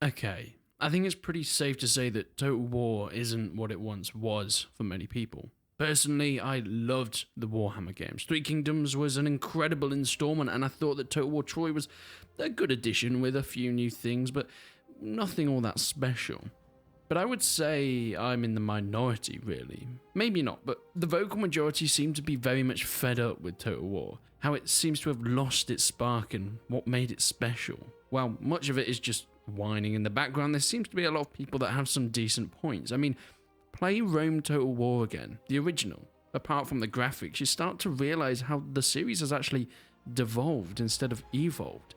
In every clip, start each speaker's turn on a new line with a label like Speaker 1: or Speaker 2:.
Speaker 1: Okay, I think it's pretty safe to say that Total War isn't what it once was for many people. Personally, I loved the Warhammer games. Three Kingdoms was an incredible installment, and I thought that Total War Troy was a good addition with a few new things, but nothing all that special. But I would say I'm in the minority, really. Maybe not, but the vocal majority seem to be very much fed up with Total War, how it seems to have lost its spark and what made it special. While much of it is just whining in the background, there seems to be a lot of people that have some decent points. I mean, play Rome Total War again, the original. Apart from the graphics, you start to realise how the series has actually devolved instead of evolved.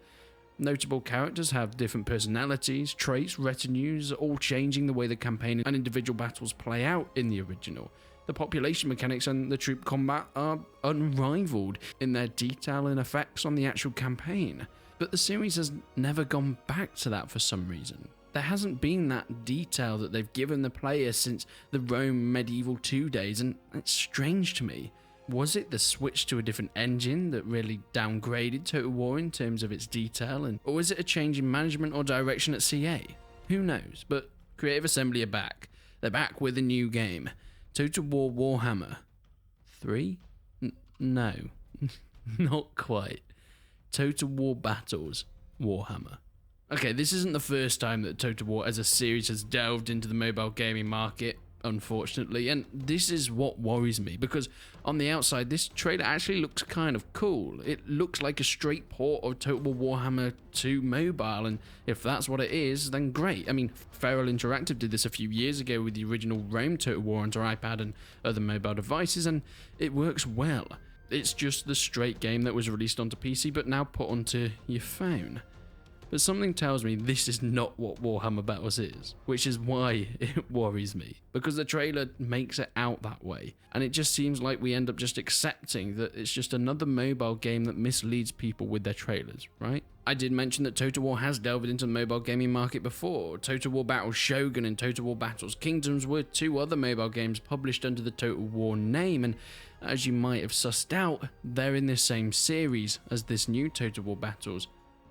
Speaker 1: Notable characters have different personalities, traits, retinues, all changing the way the campaign and individual battles play out in the original. The population mechanics and the troop combat are unrivaled in their detail and effects on the actual campaign. But the series has never gone back to that for some reason. There hasn't been that detail that they've given the player since the Rome Medieval 2 days, and it's strange to me. Was it the switch to a different engine that really downgraded Total War in terms of its detail, or was it a change in management or direction at CA? Who knows, but Creative Assembly are back. They're back with a new game. Total War Warhammer 3? No, not quite. Total War Battles Warhammer. Okay, this isn't the first time that Total War as a series has delved into the mobile gaming market, unfortunately, and this is what worries me, because on the outside this trailer actually looks kind of cool. It looks like a straight port of Total War Warhammer 2 mobile, and if that's what it is, then great. I mean, Feral Interactive did this a few years ago with the original Rome Total War onto iPad and other mobile devices, and it works well. It's just the straight game that was released onto PC but now put onto your phone. But something tells me this is not what Warhammer Battles is, which is why it worries me, because the trailer makes it out that way, and it just seems like we end up just accepting that it's just another mobile game that misleads people with their trailers, right? I did mention that Total War has delved into the mobile gaming market before. Total War Battles Shogun and Total War Battles Kingdoms were two other mobile games published under the Total War name, and as you might have sussed out, they're in the same series as this new Total War Battles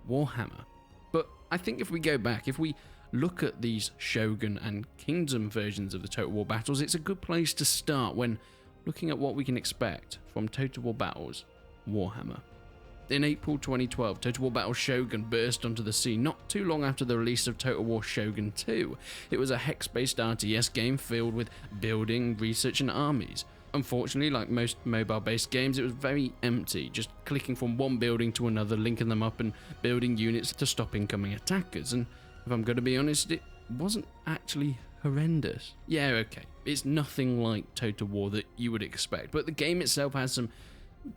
Speaker 1: Warhammer. But I think if we go back, if we look at these Shogun and Kingdom versions of the Total War Battles, it's a good place to start when looking at what we can expect from Total War Battles Warhammer. In April 2012, Total War Battles Shogun burst onto the scene not too long after the release of Total War Shogun 2. It was a hex-based RTS game filled with building, research and armies. Unfortunately, like most mobile-based games, it was very empty, just clicking from one building to another, linking them up and building units to stop incoming attackers, and if I'm going to be honest, it wasn't actually horrendous. Yeah, okay, it's nothing like Total War that you would expect, but the game itself has some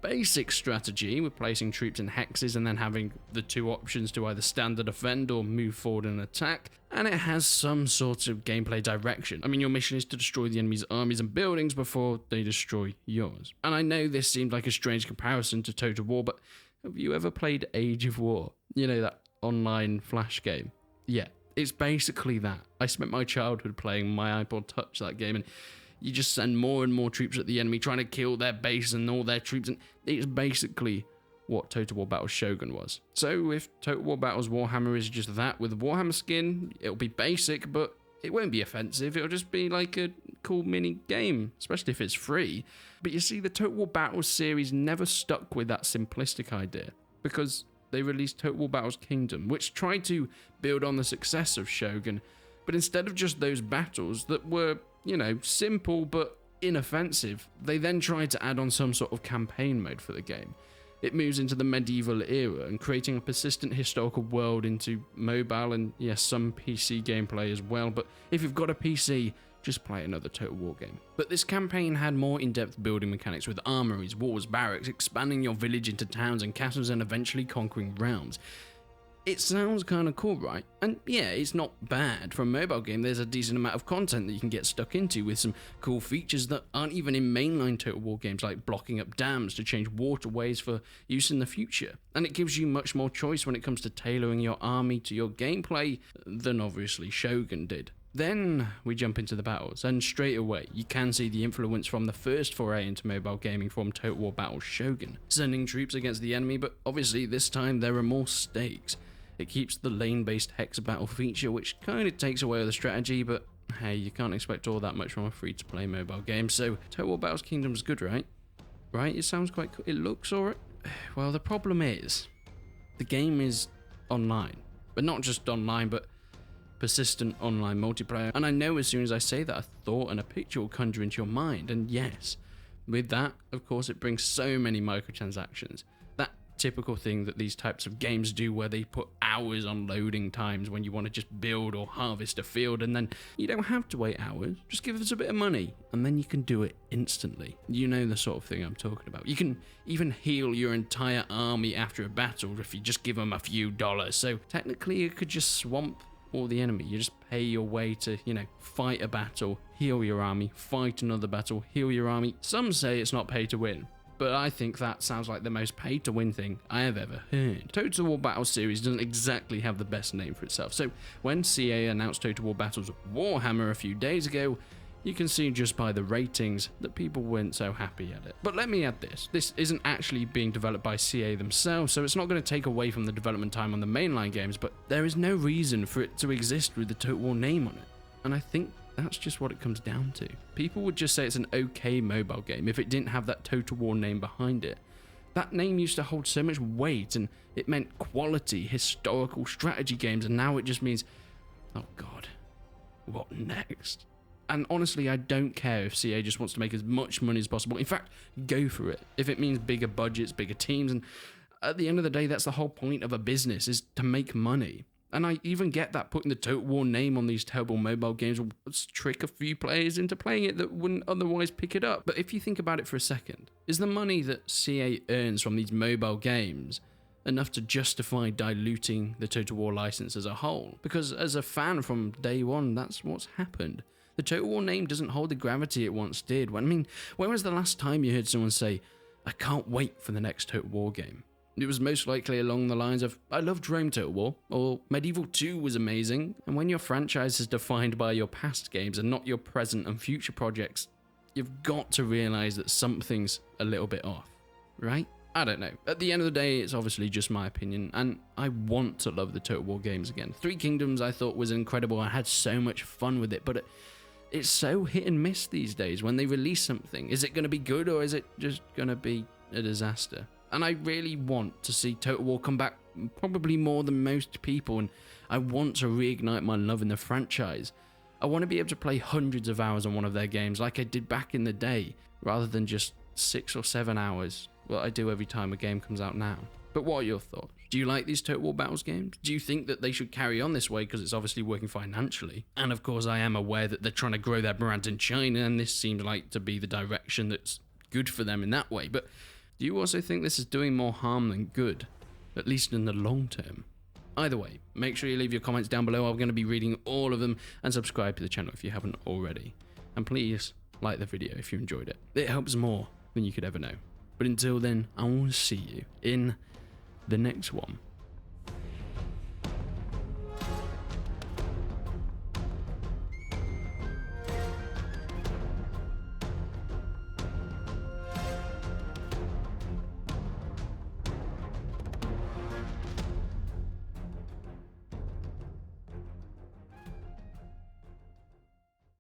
Speaker 1: basic strategy with placing troops in hexes and then having the two options to either stand or defend or move forward and attack, and it has some sort of gameplay direction. I mean, your mission is to destroy the enemy's armies and buildings before they destroy yours. And I know this seemed like a strange comparison to Total War, but have you ever played Age of War? You know, that online flash game? Yeah, it's basically that. I spent my childhood playing my iPod Touch that game, and you just send more and more troops at the enemy, trying to kill their base and all their troops, and it's basically what Total War Battles Shogun was. So if Total War Battles Warhammer is just that with a Warhammer skin, it'll be basic, but it won't be offensive. It'll just be like a cool mini game, especially if it's free. But you see, the Total War Battles series never stuck with that simplistic idea, because they released Total War Battles Kingdom, which tried to build on the success of Shogun, but instead of just those battles that were, you know, simple but inoffensive, they then tried to add on some sort of campaign mode for the game. It moves into the medieval era and creating a persistent historical world into mobile and, yes, some PC gameplay as well, but if you've got a PC, just play another Total War game. But this campaign had more in-depth building mechanics with armories, walls, barracks, expanding your village into towns and castles and eventually conquering realms. It sounds kind of cool, right? And yeah, it's not bad. For a mobile game, there's a decent amount of content that you can get stuck into with some cool features that aren't even in mainline Total War games, like blocking up dams to change waterways for use in the future. And it gives you much more choice when it comes to tailoring your army to your gameplay than obviously Shogun did. Then we jump into the battles, and straight away you can see the influence from the first foray into mobile gaming from Total War Battles Shogun, sending troops against the enemy, but obviously this time there are more stakes. It keeps the lane-based hex battle feature, which kind of takes away the strategy, but hey, you can't expect all that much from a free-to-play mobile game, so Total War Battles Kingdom's good, right? Right? It sounds quite cool. It looks alright. Well, the problem is, the game is online. But not just online, but persistent online multiplayer. And I know as soon as I say that, a thought and a picture will conjure into your mind. And yes, with that, of course, it brings so many microtransactions. That typical thing that these types of games do where they put hours on loading times when you want to just build or harvest a field, and then you don't have to wait hours. Just give us a bit of money and then you can do it instantly. You know the sort of thing I'm talking about. You can even heal your entire army after a battle if you just give them a few dollars. So technically you could just swamp all the enemy. You just pay your way to, fight a battle, heal your army, fight another battle, heal your army. Some say it's not pay to win, but I think that sounds like the most pay to win thing I have ever heard. Total War Battle series doesn't exactly have the best name for itself, so when CA announced Total War Battles Warhammer a few days ago, you can see just by the ratings that people weren't so happy at it. But let me add this isn't actually being developed by CA themselves, so it's not going to take away from the development time on the mainline games, but there is no reason for it to exist with the Total War name on it. And I think that's just what it comes down to. People would just say it's an okay mobile game if it didn't have that Total War name behind it. That name used to hold so much weight, and it meant quality, historical strategy games, and now it just means, oh god, what next? And honestly, I don't care if CA just wants to make as much money as possible. In fact, go for it. If it means bigger budgets, bigger teams, and at the end of the day, that's the whole point of a business, is to make money. And I even get that putting the Total War name on these terrible mobile games will trick a few players into playing it that wouldn't otherwise pick it up. But if you think about it for a second, is the money that CA earns from these mobile games enough to justify diluting the Total War license as a whole? Because as a fan from day one, that's what's happened. The Total War name doesn't hold the gravity it once did. I mean, when was the last time you heard someone say, I can't wait for the next Total War game? It was most likely along the lines of, I loved Rome Total War, or Medieval 2 was amazing. And when your franchise is defined by your past games and not your present and future projects, you've got to realize that something's a little bit off, right? I don't know. At the end of the day, it's obviously just my opinion, and I want to love the Total War games again. Three Kingdoms I thought was incredible. I had so much fun with it, but it's so hit and miss these days when they release something. Is it going to be good, or is it just going to be a disaster? And I really want to see Total War come back, probably more than most people, and I want to reignite my love in the franchise. I want to be able to play hundreds of hours on one of their games like I did back in the day, rather than just 6 or 7 hours, what I do every time a game comes out now. But what are your thoughts? Do you like these Total War Battles games? Do you think that they should carry on this way because it's obviously working financially? And of course, I am aware that they're trying to grow their brand in China, and this seems like to be the direction that's good for them in that way. But do you also think this is doing more harm than good, at least in the long term? Either way, make sure you leave your comments down below. I'm going to be reading all of them, and subscribe to the channel if you haven't already. And please like the video if you enjoyed it. It helps more than you could ever know. But until then, I will see you in the next one.